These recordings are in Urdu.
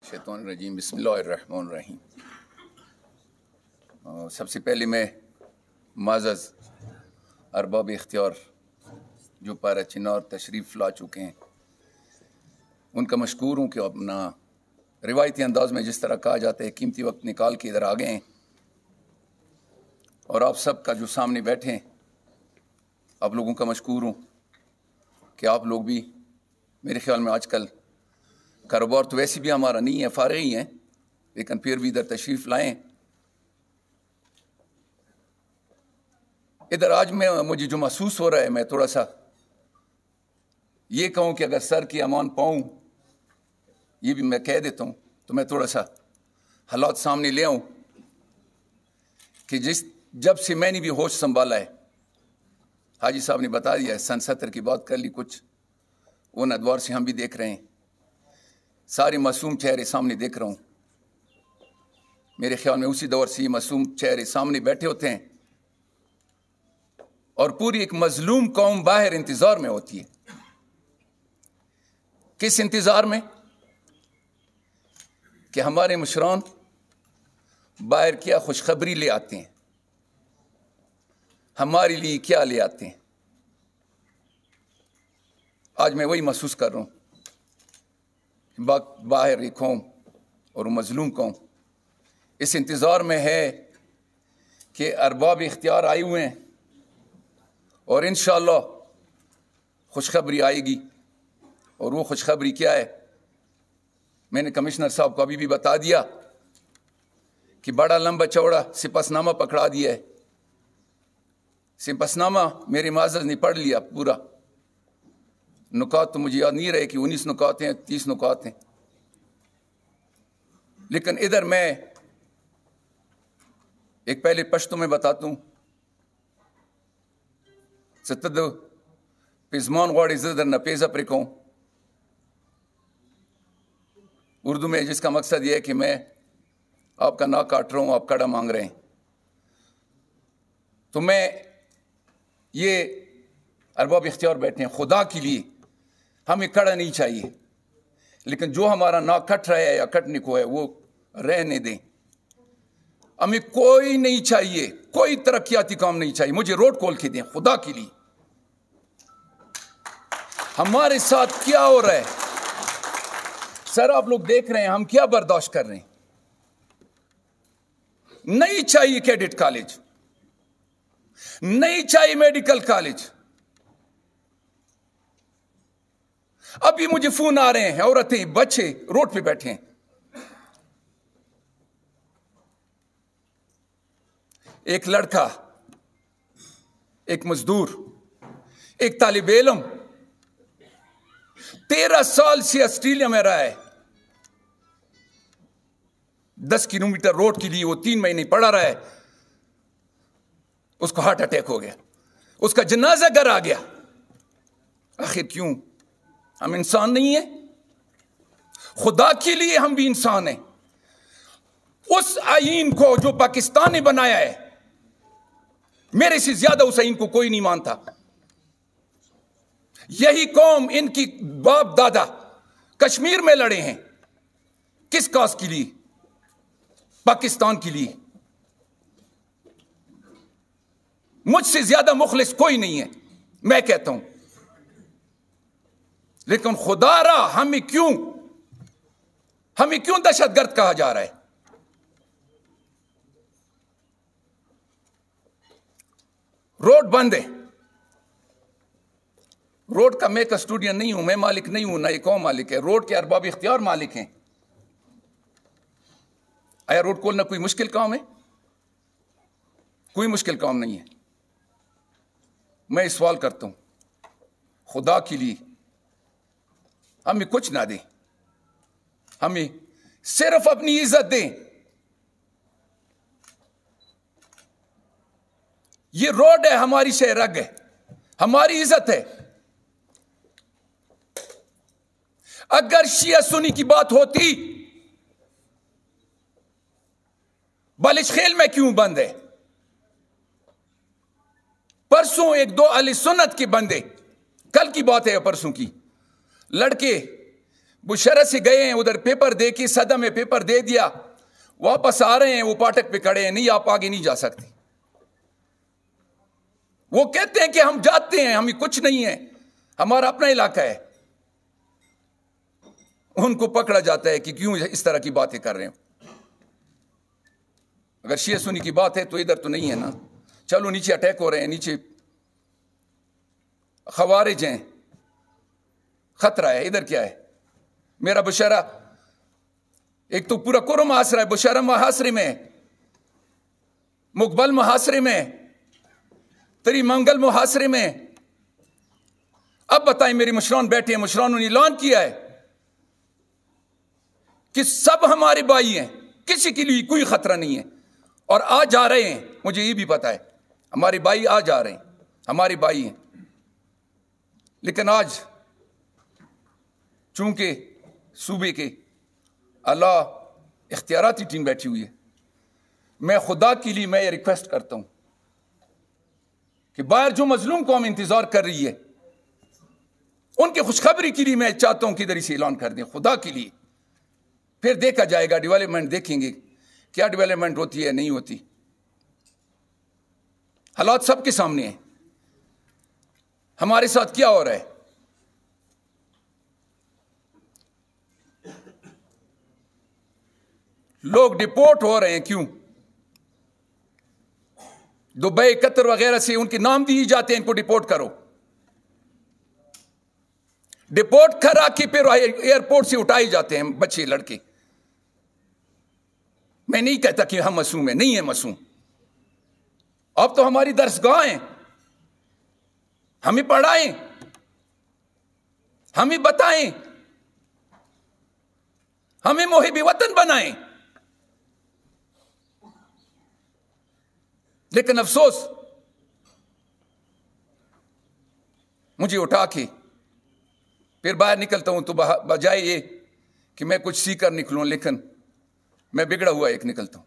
شیطان الرجیم بسم اللہ الرحمن الرحیم۔ سب سے پہلے میں معزز ارباب اختیار جو پارہ چنار تشریف لا چکے ہیں ان کا مشکور ہوں کہ اپنا روایتی انداز میں جس طرح کہا جاتا ہے قیمتی وقت نکال کے ادھر آ گئے ہیں، اور آپ سب کا جو سامنے بیٹھے ہیں آپ لوگوں کا مشکور ہوں کہ آپ لوگ بھی میرے خیال میں آج کل کاروبار تو ویسے بھی ہمارا نہیں ہے، فارغ ہی ہیں، لیکن پھر بھی ادھر تشریف لائیں۔ ادھر آج مجھے جو محسوس ہو رہا ہے، میں تھوڑا سا یہ کہوں کہ اگر سر کی امان پاؤں، یہ بھی میں کہہ دیتا ہوں، تو میں تھوڑا سا حالات سامنے لے آؤں کہ جب سے میں نے بھی ہوش سنبھالا ہے، حاجی صاحب نے بتا دیا ہے، سن 70 کی بات کر لی، کچھ ان ادوار سے ہم بھی دیکھ رہے ہیں، سارے معصوم چہرے سامنے دیکھ رہا ہوں۔ میرے خیال میں اسی دور سے یہ معصوم چہرے سامنے بیٹھے ہوتے ہیں، اور پوری ایک مظلوم قوم باہر انتظار میں ہوتی ہے۔ کس انتظار میں؟ کہ ہمارے مشران باہر کیا خوشخبری لے آتے ہیں، ہمارے لیے کیا لے آتے ہیں۔ آج میں وہی محسوس کر رہا ہوں، باہر ایک قوم اور مظلوم قوم اس انتظار میں ہے کہ ارباب اختیار آئے ہوئے ہیں اور انشاءاللہ خوشخبری آئے گی۔ اور وہ خوشخبری کیا ہے؟ میں نے کمشنر صاحب کو ابھی بھی بتا دیا کہ بڑا لمبا چوڑا سپس نامہ پکڑا دیا ہے۔ سپس نامہ میرے معزز نے پڑھ لیا پورا، نکات تو مجھے یاد نہیں رہے کہ 19 نکات ہیں، 30 نکات ہیں، لیکن ادھر میں ایک پہلے پشتو میں بتاتا ہوں۔ ستد پزمان غوڑی زدر نہ پیزا پرکوں، اردو میں جس کا مقصد یہ ہے کہ میں آپ کا ناک کاٹ رہا ہوں، آپ کڑا مانگ رہے ہیں۔ تو میں یہ ارباب اختیار بیٹھے ہیں، خدا کے لیے ہمیں کڑا نہیں چاہیے، لیکن جو ہمارا ناک کٹ رہا ہے یا کٹنے کو ہے وہ رہنے دیں۔ ہمیں کوئی نہیں چاہیے، کوئی ترقیاتی کام نہیں چاہیے، مجھے روڈ کھول کے دیں خدا کے لیے۔ ہمارے ساتھ کیا ہو رہا ہے سر، آپ لوگ دیکھ رہے ہیں ہم کیا برداشت کر رہے ہیں۔ نہیں چاہیے کیڈٹ کالج، نہیں چاہیے میڈیکل کالج۔ ابھی مجھے فون آ رہے ہیں، عورتیں بچے روڈ پہ بیٹھے ہیں۔ ایک لڑکا، ایک مزدور، ایک طالب علم 13 سال سے آسٹریلیا میں رہا ہے، 10 کلومیٹر روڈ کے لیے وہ 3 مہینے پڑا رہا ہے، اس کو ہارٹ اٹیک ہو گیا، اس کا جنازہ گھر آ گیا۔ آخر کیوں؟ ہم انسان نہیں ہیں؟ خدا کے لیے ہم بھی انسان ہیں۔ اس آئین کو جو پاکستان نے بنایا ہے، میرے سے زیادہ اس آئین کو کوئی نہیں مانتا۔ یہی قوم، ان کی باپ دادا کشمیر میں لڑے ہیں، کس کاز کے لیے؟ پاکستان کے لیے۔ مجھ سے زیادہ مخلص کوئی نہیں ہے، میں کہتا ہوں، لیکن خدا را ہمیں کیوں دہشت گرد کہا جا رہا ہے؟ روڈ بند ہے۔ روڈ کا میں کسٹوڈین نہیں ہوں، میں مالک نہیں ہوں، نہ ایک اور مالک ہے، روڈ کے ارباب اختیار مالک ہیں۔ آیا روڈ کھولنا کوئی مشکل کام ہے؟ کوئی مشکل کام نہیں ہے۔ میں سوال کرتا ہوں، خدا کے لیے ہمیں کچھ نہ دیں، ہمیں صرف اپنی عزت دیں۔ یہ روڈ ہے، ہماری شہ رگ ہے، ہماری عزت ہے۔ اگر شیعہ سنی کی بات ہوتی، بالش خیل میں کیوں بند ہے؟ پرسوں ایک دو اہل سنت کے بندے، کل کی بات ہے پرسوں کی، لڑکے بشرا سے گئے ہیں, ادھر پیپر دے کے صدہ میں پیپر دے دیا, واپس آ رہے ہیں, وہ پاٹک پہ کھڑے ہیں, نہیں آپ آگے نہیں جا سکتے. وہ کہتے ہیں کہ ہم جاتے ہیں, ہمیں کچھ نہیں ہے, ہمارا اپنا علاقہ ہے. ان کو پکڑا جاتا ہے کہ کیوں اس طرح کی باتیں کر رہے ہو. اگر شیعہ سنی کی بات ہے تو ادھر تو نہیں ہے نا. چلو نیچے اٹیک ہو رہے ہیں, نیچے خوارج ہیں, خطرہ ہے, ادھر کیا ہے. میرا بشہرہ ایک تو پورا قرم محاصرہ ہے, بشہرہ محاصرے میں, مقبل محاصرے میں, تری منگل محاصرے میں. اب بتائیں, میری مشران بیٹھے ہیں, مشرانوں نے اعلان کیا ہے کہ سب ہمارے بھائی ہیں, کسی کے لیے کوئی خطرہ نہیں ہے, اور آ جا رہے ہیں. مجھے یہ بھی پتا ہے ہمارے بھائی آ جا رہے ہیں, ہمارے بھائی ہیں. لیکن آج چونکہ صوبے کے اللہ اختیاراتی ٹیم بیٹھی ہوئی ہے, میں خدا کے لیے میں یہ ریکویسٹ کرتا ہوں کہ باہر جو مظلوم قوم انتظار کر رہی ہے, ان کی خوشخبری کے لیے میں چاہتا ہوں کہ ادھر سے اعلان کر دیں خدا کے لیے. پھر دیکھا جائے گا, ڈیولپمنٹ دیکھیں گے کیا ڈیولپمنٹ ہوتی ہے نہیں ہوتی. حالات سب کے سامنے ہیں, ہمارے ساتھ کیا ہو رہا ہے. لوگ ڈپورٹ ہو رہے ہیں, کیوں؟ دبئی, قطر وغیرہ سے ان کے نام دیے جاتے ہیں, ان کو ڈپورٹ کرو. ڈپورٹ کرا کے پھر ایئرپورٹ سے اٹھائے جاتے ہیں بچے لڑکے. میں نہیں کہتا کہ ہم معصوم ہیں, نہیں ہے معصوم. اب تو ہماری درسگاہ ہیں, ہمیں پڑھائیں, ہمیں بتائیں, ہمیں محب وطن بنائیں. لیکن افسوس, مجھے اٹھا کے پھر باہر نکلتا ہوں تو بجائے یہ کہ میں کچھ سیکھ کر نکلوں, لیکن میں بگڑا ہوا ایک نکلتا ہوں.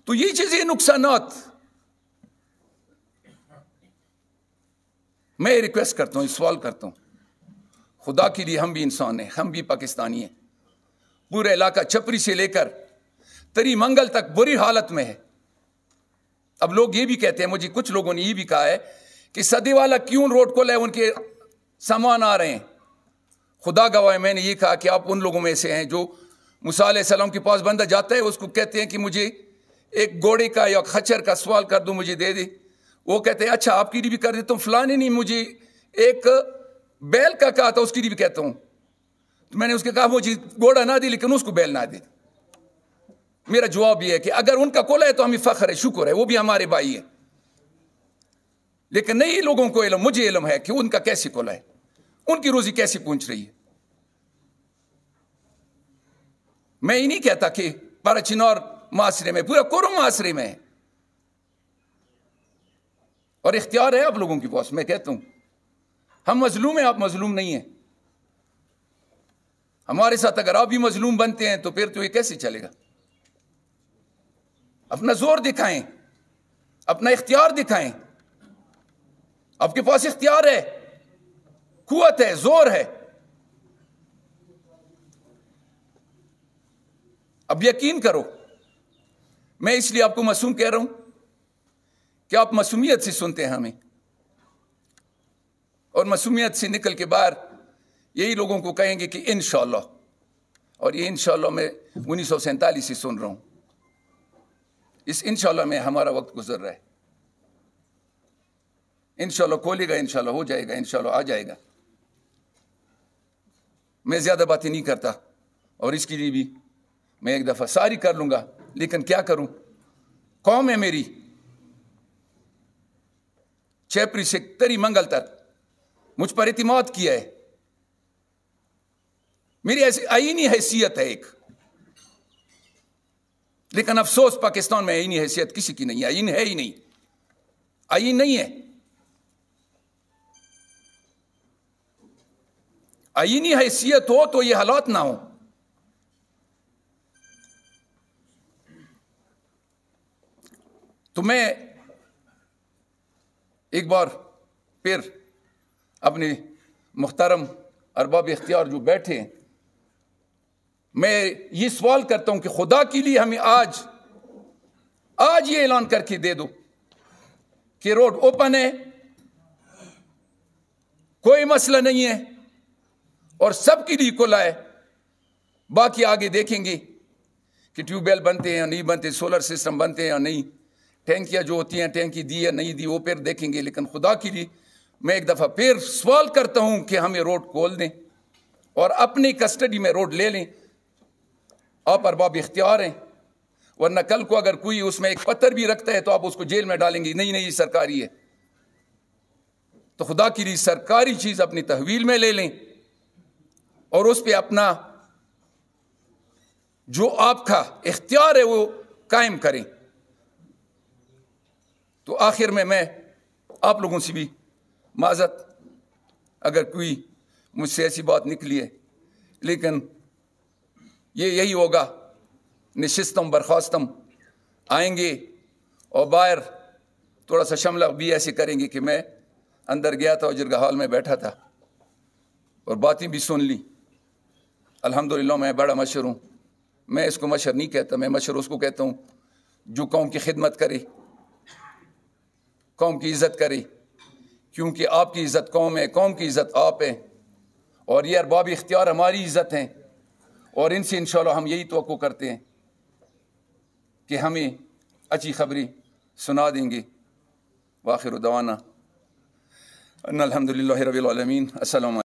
تو یہ چیزیں نقصانات. میں ریکویسٹ کرتا ہوں, سوال کرتا ہوں, خدا کے لیے ہم بھی انسان ہیں, ہم بھی پاکستانی ہیں. پورا علاقہ چھپری سے لے کر تری منگل تک بری حالت میں ہے. اب لوگ یہ بھی کہتے ہیں, مجھے کچھ لوگوں نے یہ بھی کہا ہے کہ صدی والا کیوں روڈ کو لے, ان کے سامان آ رہے ہیں. خدا گواہ, میں نے یہ کہا کہ آپ ان لوگوں میں سے ہیں جو موسیٰ علیہ السلام کے پاس بندہ جاتا ہے, اس کو کہتے ہیں کہ مجھے ایک گھوڑے کا یا خچر کا سوال کر دو, مجھے دے دے. وہ کہتے ہیں اچھا آپ کی لیے بھی کر دیتا ہوں, فلانے نہیں مجھے ایک بیل کا کہا تھا, اس کی لیے بھی کہتا ہوں. تو میں نے اس کے کہا مجھے گھوڑا نہ دے لیکن اس کو بیل نہ دے. میرا جواب یہ ہے کہ اگر ان کا کول ہے تو ہمیں فخر ہے, شکر ہے, وہ بھی ہمارے بھائی ہے. لیکن نہیں لوگوں کو علم, مجھے علم ہے کہ ان کا کیسے کول ہے, ان کی روزی کیسے پہنچ رہی ہے. میں یہ نہیں کہتا کہ پراچینور معاشرے میں, پورا قرم معاشرے میں, اور اختیار ہے آپ لوگوں کے پاس. میں کہتا ہوں ہم مظلوم ہیں, آپ مظلوم نہیں ہیں. ہمارے ساتھ اگر آپ بھی مظلوم بنتے ہیں تو پھر تو یہ کیسے چلے گا. اپنا زور دکھائیں, اپنا اختیار دکھائیں. آپ کے پاس اختیار ہے, قوت ہے, زور ہے. اب یقین کرو, میں اس لیے آپ کو معصوم کہہ رہا ہوں کہ آپ معصومیت سے سنتے ہیں ہمیں, اور معصومیت سے نکل کے باہر یہی لوگوں کو کہیں گے کہ انشاءاللہ, اور یہ انشاءاللہ میں 1947 سے سن رہا ہوں. اس انشاءاللہ میں ہمارا وقت گزر رہا ہے. انشاءاللہ کھولے گا, انشاءاللہ ہو جائے گا, انشاءاللہ آ جائے گا. میں زیادہ باتیں نہیں کرتا, اور اس کے لیے بھی میں ایک دفعہ ساری کر لوں گا, لیکن کیا کروں, قوم ہے میری, چھپری سے تری منگل تک مجھ پر اعتماد کیا ہے. میری ایسی آئینی حیثیت ہے ایک, لیکن افسوس پاکستان میں آئینی حیثیت کسی کی نہیں ہے. آئین ہے ہی نہیں, آئین نہیں ہے. آئینی حیثیت ہو تو یہ حالات نہ ہو. تو میں ایک بار پھر اپنے محترم ارباب اختیار جو بیٹھے ہیں، میں یہ سوال کرتا ہوں کہ خدا کے لیے ہمیں آج یہ اعلان کر کے دے دو کہ روڈ اوپن ہے، کوئی مسئلہ نہیں ہے اور سب کے لیے کھلا ہے. باقی آگے دیکھیں گے کہ ٹیوب ویل بنتے ہیں یا نہیں بنتے، سولر سسٹم بنتے ہیں یا نہیں، ٹینکیاں جو ہوتی ہیں ٹینکی دی یا نہیں دی وہ پھر دیکھیں گے. لیکن خدا کے لیے میں ایک دفعہ پھر سوال کرتا ہوں کہ ہمیں روڈ کھول دیں اور اپنی کسٹڈی میں روڈ لے لیں. آپ ارباب اختیار ہیں، ورنہ کل کو اگر کوئی اس میں ایک پتھر بھی رکھتا ہے تو آپ اس کو جیل میں ڈالیں گے. نہیں یہ سرکاری ہے. تو خدا کے لیے سرکاری چیز اپنی تحویل میں لے لیں اور اس پہ اپنا جو آپ کا اختیار ہے وہ قائم کریں. تو آخر میں آپ لوگوں سے بھی معذرت اگر کوئی مجھ سے ایسی بات نکلی ہے، لیکن یہی ہوگا. نشستم برخاستم آئیں گے اور باہر تھوڑا سا شملہ بھی ایسے کریں گے کہ میں اندر گیا تھا اور جرگہ ہال میں بیٹھا تھا اور باتیں بھی سن لی. الحمدللہ میں بڑا مشر ہوں. میں اس کو مشر نہیں کہتا، میں مشر اس کو کہتا ہوں جو قوم کی خدمت کرے، قوم کی عزت کرے، کیونکہ آپ کی عزت قوم ہے، قوم کی عزت آپ ہے اور یہ ارباب اختیار ہماری عزت ہیں اور ان سے انشاءاللہ ہم یہی توقع کرتے ہیں کہ ہمیں اچھی خبری سنا دیں گے. وآخر دعوانا ان الحمدللہ رب العالمین. السلام علیکم.